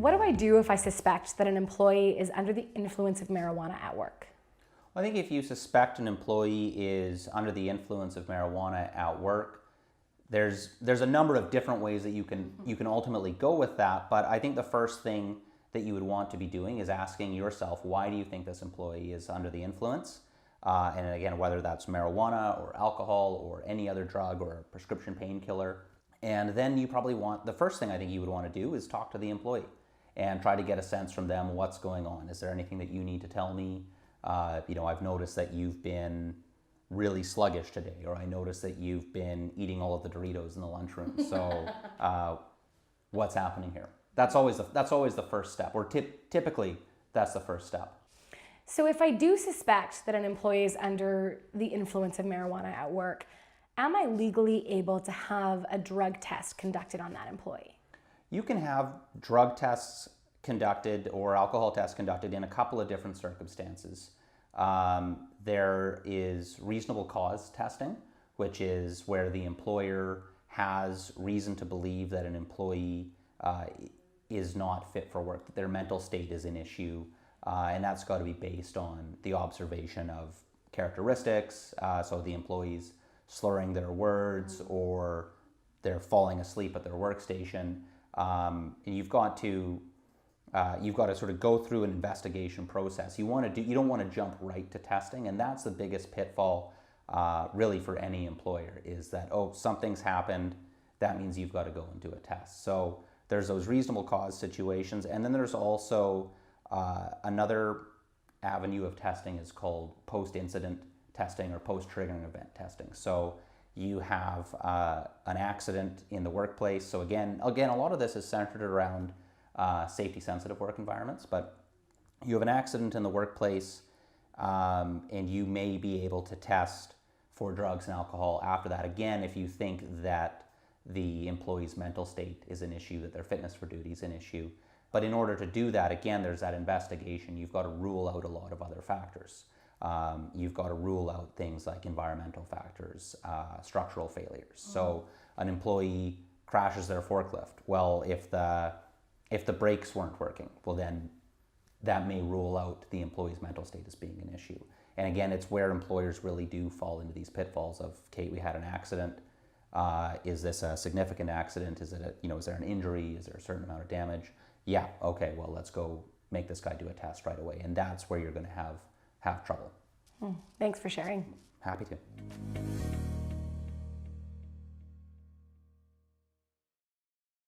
What do I do if I suspect that an employee is under the influence of marijuana at work? I think if you suspect an employee is under the influence of marijuana at work, there's a number of different ways that you can ultimately go with that. But I think the first thing that you would want to be doing is asking yourself, why do you think this employee is under the influence? And again, whether that's marijuana or alcohol or any other drug or a prescription painkiller. And then you probably the first thing I think you would want to do is talk to the employee and try to get a sense from them what's going on. Is there anything that you need to tell me? I've noticed that you've been really sluggish today, or I noticed that you've been eating all of the Doritos in the lunchroom. So what's happening here? That's always the first step, or typically that's the first step. So if I do suspect that an employee is under the influence of marijuana at work, am I legally able to have a drug test conducted on that employee? You can have drug tests conducted or alcohol tests conducted in a couple of different circumstances. There is reasonable cause testing, which is where the employer has reason to believe that an employee is not fit for work, that their mental state is an issue, and that's got to be based on the observation of characteristics, so the employees slurring their words or they're falling asleep at their workstation. And you've got to sort of go through an investigation process. You don't want to jump right to testing, and that's the biggest pitfall really for any employer, is that, oh, something's happened, that means you've got to go and do a test. So there's those reasonable cause situations, and then there's also another avenue of testing is called post-incident testing or post-triggering event testing. So you have an accident in the workplace. So again, a lot of this is centered around safety-sensitive work environments, but you have an accident in the workplace, and you may be able to test for drugs and alcohol after that. Again, if you think that the employee's mental state is an issue, that their fitness for duty is an issue. But in order to do that, again, there's that investigation. You've got to rule out a lot of other factors. You've got to rule out things like environmental factors, structural failures. So an employee crashes their forklift. Well, if the brakes weren't working, well then that may rule out the employee's mental state as being an issue. And again, it's where employers really do fall into these pitfalls of, Kate, we had an accident. Is this a significant accident? Is there an injury? Is there a certain amount of damage? Yeah, okay, well, let's go make this guy do a test right away. And that's where you're going to have trouble. Thanks for sharing. Happy to.